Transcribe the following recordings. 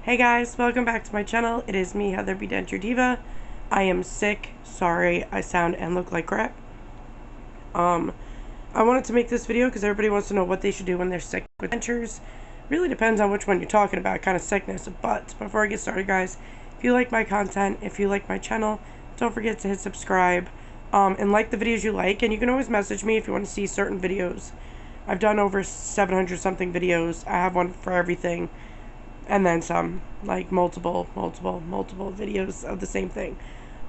Hey guys, welcome back to my channel. It is me, Heather B. Denture Diva. I am sick. Sorry, I sound and look like crap. I wanted to make this video because everybody wants to know what they should do when they're sick with dentures. Really depends on which one you're talking about, kind of sickness. But before I get started, guys, if you like my content, if you like my channel, don't forget to hit subscribe and like the videos you like. And you can always message me if you want to see certain videos. I've done over 700 something videos. I have one for everything. And then some, like multiple videos of the same thing.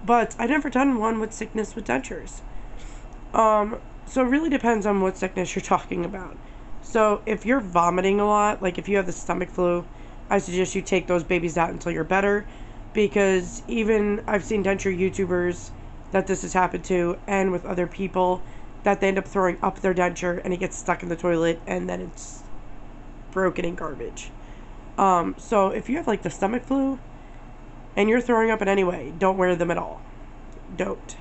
But I've never done one with sickness with dentures. So it really depends on what sickness you're talking about. So if you're vomiting a lot, like if you have the stomach flu, I suggest you take those babies out until you're better. Because even I've seen denture YouTubers that this has happened to, and with other people, that they end up throwing up their denture and it gets stuck in the toilet and then it's broken in garbage. So if you have like the stomach flu and you're throwing up in any way, don't wear them at all. Don't.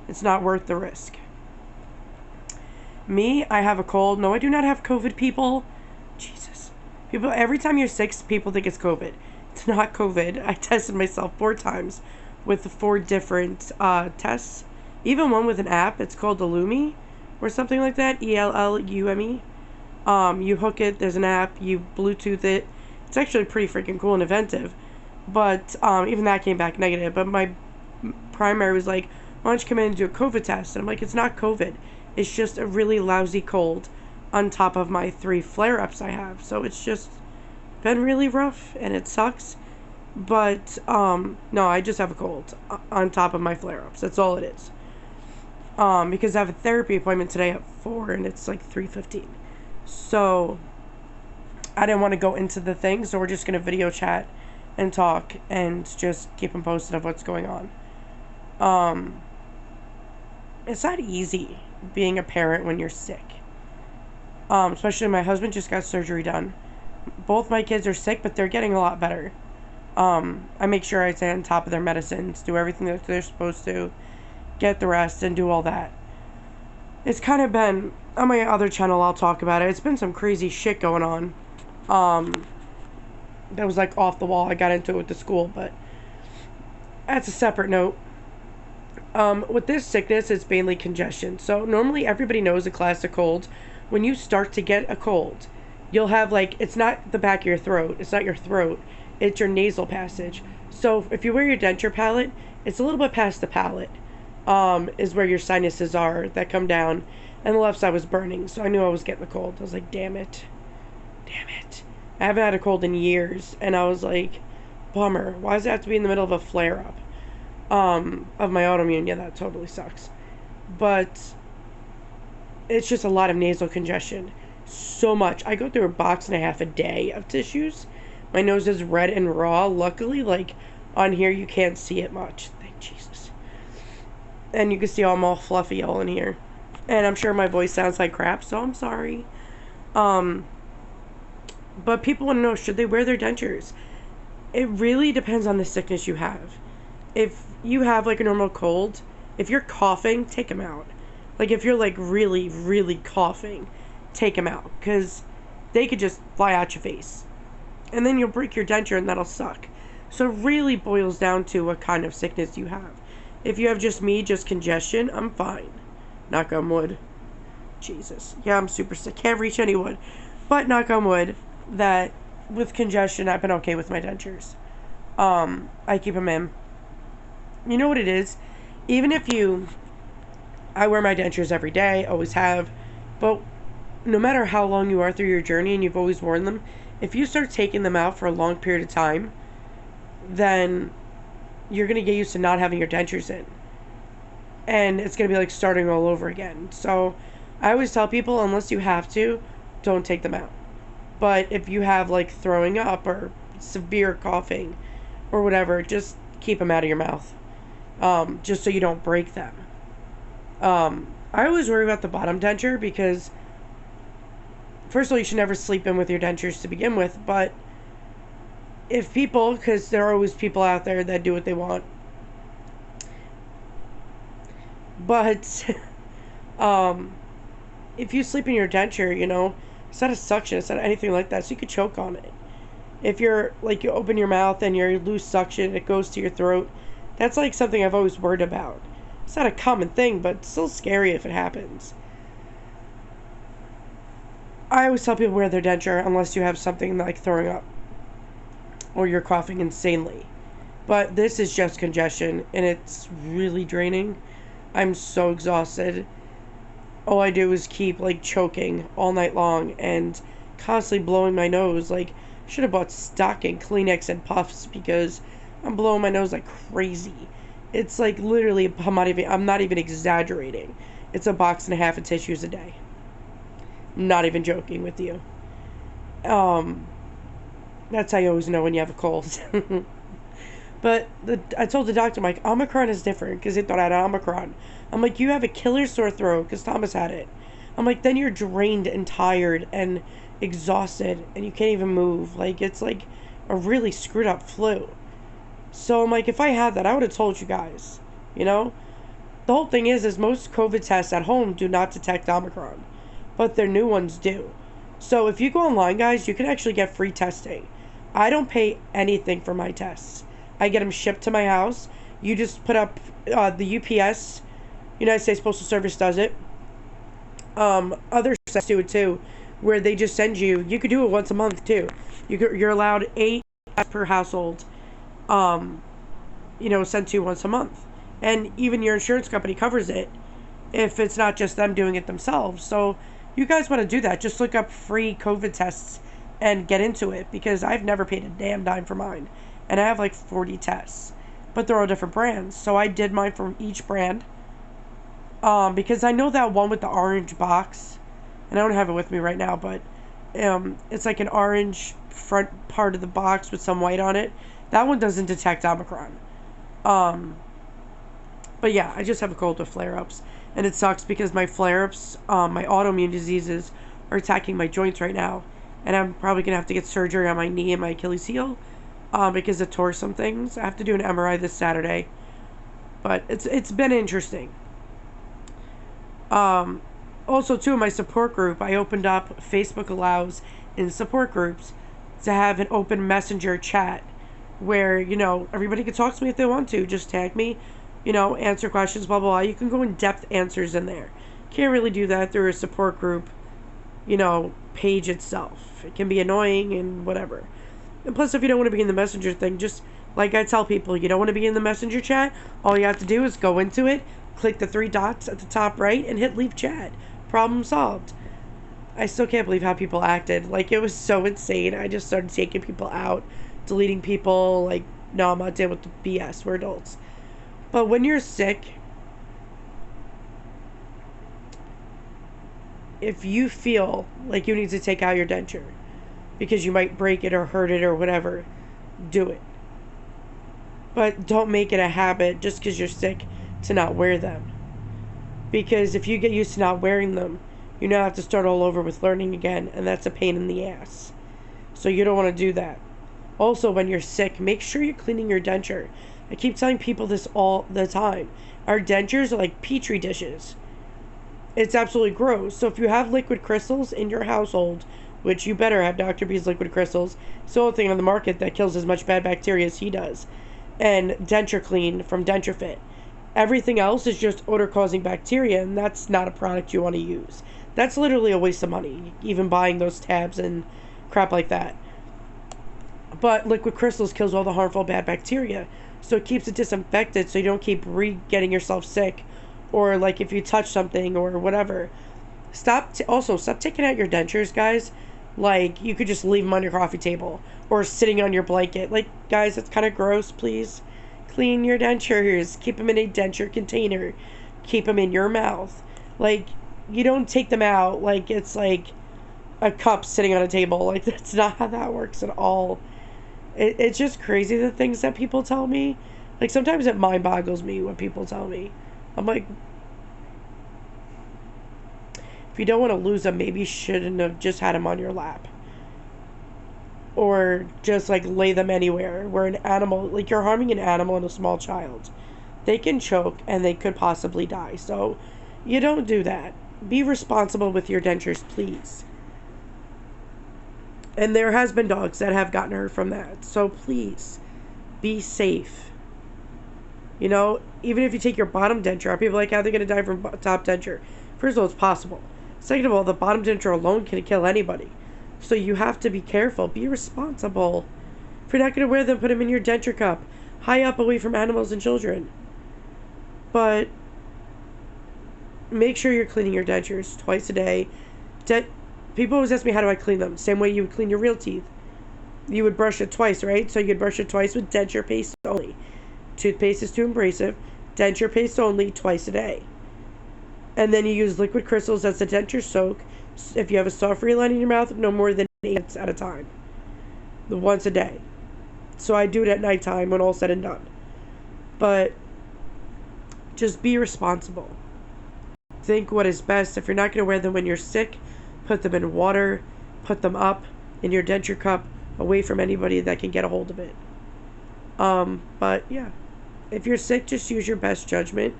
It's not worth the risk. Me, I have a cold. No, I do not have COVID, people. Jesus. People, every time you're sick, people think it's COVID. It's not COVID. I tested myself 4 times with 4 different tests. Even one with an app. It's called Illumi or something like that. ELLUME. You hook it. There's an app. You Bluetooth it. It's actually pretty freaking cool and inventive. But even that came back negative. But my primary was like, why don't you come in and do a COVID test? And I'm like, it's not COVID. It's just a really lousy cold on top of my 3 flare-ups I have. So it's just been really rough and it sucks. But no, I just have a cold on top of my flare-ups. That's all it is. Because I have a therapy appointment today at 4 and it's like 3:15. So I didn't want to go into the thing, so we're just going to video chat and talk and just keep them posted of what's going on. It's not easy being a parent when you're sick. Especially my husband just got surgery done. Both my kids are sick, but they're getting a lot better. I make sure I stay on top of their medicines, do everything that they're supposed to, get the rest, and do all that. It's kind of been, on my other channel, I'll talk about it. It's been some crazy shit going on. That was like off the wall. I got into it with the school, but that's a separate note. With this sickness, it's mainly congestion. So normally everybody knows a classic cold. When you start to get a cold, you'll have like, it's not the back of your throat. It's not your throat. It's your nasal passage. So if you wear your denture palate, it's a little bit past the palate. Is where your sinuses are that come down. And the left side was burning, so I knew I was getting a cold. I was like, damn it. Damn it. I haven't had a cold in years. And I was like, bummer. Why does it have to be in the middle of a flare-up? Of my autoimmune. Yeah, that totally sucks. But it's just a lot of nasal congestion. So much. I go through a box and a half a day of tissues. My nose is red and raw. Luckily, like, on here you can't see it much. Thank Jesus. And you can see I'm all fluffy all in here. And I'm sure my voice sounds like crap, so I'm sorry. But people want to know, should they wear their dentures? It really depends on the sickness you have. If you have like a normal cold, if you're coughing, take them out. Like if you're like really, really coughing, take them out. Because they could just fly out your face. And then you'll break your denture and that'll suck. So it really boils down to what kind of sickness you have. If you have just congestion, I'm fine. Knock on wood. Jesus. Yeah, I'm super sick. Can't reach any wood. But knock on wood, that with congestion, I've been okay with my dentures. I keep them in. You know what it is? Even if I wear my dentures every day, always have. But no matter how long you are through your journey and you've always worn them, if you start taking them out for a long period of time, then you're going to get used to not having your dentures in. And it's going to be like starting all over again. So I always tell people, unless you have to, don't take them out. But if you have like throwing up or severe coughing or whatever, just keep them out of your mouth. Just so you don't break them. I always worry about the bottom denture because, first of all, you should never sleep in with your dentures to begin with. But if people, because there are always people out there that do what they want. But if you sleep in your denture, you know, it's not a suction, it's not anything like that, so you could choke on it. If you're, like, you open your mouth and you lose suction, it goes to your throat. That's, like, something I've always worried about. It's not a common thing, but it's still scary if it happens. I always tell people wear their denture unless you have something like throwing up or you're coughing insanely. But this is just congestion, and it's really draining. I'm so exhausted. All I do is keep, like, choking all night long and constantly blowing my nose. Like, should have bought stocking Kleenex and puffs because I'm blowing my nose like crazy. It's like literally, I'm not even exaggerating. It's a box and a half of tissues a day. Not even joking with you. That's how you always know when you have a cold. But I told the doctor, I'm like, Omicron is different because they thought I had Omicron. I'm like, you have a killer sore throat because Thomas had it. I'm like, then you're drained and tired and exhausted and you can't even move. Like, it's like a really screwed up flu. So I'm like, if I had that, I would have told you guys, you know? The whole thing is most COVID tests at home do not detect Omicron, but their new ones do. So if you go online, guys, you can actually get free testing. I don't pay anything for my tests. I get them shipped to my house. You just put up the UPS, United States Postal Service does it. Other sites do it too, where they just send you. You could do it once a month too. You're allowed 8 per household. Sent to you once a month, and even your insurance company covers it if it's not just them doing it themselves. So you guys want to do that? Just look up free COVID tests and get into it because I've never paid a damn dime for mine. And I have like 40 tests, but they're all different brands. So I did mine from each brand. Because I know that one with the orange box, and I don't have it with me right now, but it's like an orange front part of the box with some white on it. That one doesn't detect Omicron. But yeah, I just have a cold with flare-ups. And it sucks because my flare-ups, my autoimmune diseases are attacking my joints right now. And I'm probably going to have to get surgery on my knee and my Achilles heel. Because it tore some things. I have to do an MRI this Saturday. But it's been interesting. Also, too, in my support group, I opened up, Facebook allows in support groups to have an open messenger chat where, everybody can talk to me if they want to. Just tag me, answer questions, blah, blah, blah. You can go in-depth answers in there. Can't really do that through a support group, page itself. It can be annoying and whatever. And plus, if you don't want to be in the messenger thing, just like I tell people, you don't want to be in the messenger chat, all you have to do is go into it, click the 3 dots at the top right, and hit leave chat. Problem solved. I still can't believe how people acted. Like, it was so insane. I just started taking people out, deleting people. Like, no, I'm not dealing with the BS. We're adults. But when you're sick, if you feel like you need to take out your denture because you might break it or hurt it or whatever, do it. But don't make it a habit just because you're sick to not wear them. Because if you get used to not wearing them, you now have to start all over with learning again, and that's a pain in the ass. So you don't want to do that. Also, when you're sick, make sure you're cleaning your denture. I keep telling people this all the time. Our dentures are like petri dishes. It's absolutely gross. So if you have liquid crystals in your household, which you better have Dr. B's liquid crystals, it's the only thing on the market that kills as much bad bacteria as he does, and Denture Clean from Denture Fit. Everything else is just odor-causing bacteria, and that's not a product you want to use. That's literally a waste of money, even buying those tabs and crap like that. But liquid crystals kills all the harmful bad bacteria, so it keeps it disinfected so you don't keep getting yourself sick, or like if you touch something or whatever. Stop taking out your dentures, guys. Like, you could just leave them on your coffee table or sitting on your blanket. Like, guys, that's kind of gross. Please clean your dentures. Keep them in a denture container. Keep them in your mouth. Like, you don't take them out like it's like a cup sitting on a table. Like, that's not how that works at all. It's just crazy, the things that people tell me. Like, sometimes it mind boggles me what people tell me. I'm like, if you don't want to lose them, maybe you shouldn't have just had them on your lap. Or just, like, lay them anywhere where an animal, like, you're harming an animal and a small child. They can choke and they could possibly die. So, you don't do that. Be responsible with your dentures, please. And there has been dogs that have gotten hurt from that. So please, be safe. You know, even if you take your bottom denture out, people are like, how are they going to die from top denture? First of all, it's possible. Second of all, the bottom denture alone can kill anybody. So you have to be careful. Be responsible. If you're not going to wear them, put them in your denture cup. High up away from animals and children. But make sure you're cleaning your dentures twice a day. People always ask me, how do I clean them? Same way you would clean your real teeth. You would brush it twice, right? So you'd brush it twice with denture paste only. Toothpaste is too abrasive. Denture paste only twice a day. And then you use liquid crystals as the denture soak. If you have a soft reline in your mouth, no more than 8 minutes at a time. Once a day. So I do it at nighttime when all's said and done. But just be responsible. Think what is best. If you're not going to wear them when you're sick, put them in water. Put them up in your denture cup, away from anybody that can get a hold of it. But yeah. If you're sick, just use your best judgment.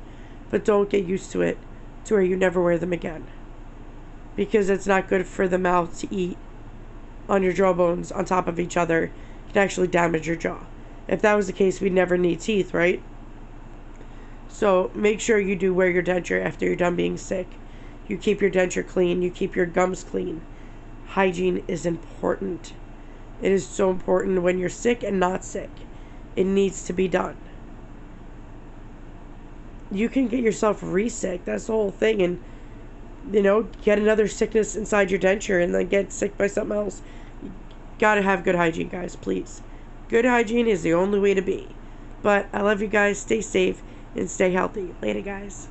But don't get used to it to where you never wear them again. Because it's not good for the mouth to eat on your jawbones on top of each other. It can actually damage your jaw. If that was the case, we'd never need teeth, right? So make sure you do wear your denture after you're done being sick. You keep your denture clean. You keep your gums clean. Hygiene is important. It is so important when you're sick and not sick. It needs to be done. You can get yourself re-sick. That's the whole thing. And, you know, get another sickness inside your denture and then get sick by something else. You gotta have good hygiene, guys, please. Good hygiene is the only way to be. But I love you guys. Stay safe and stay healthy. Later, guys.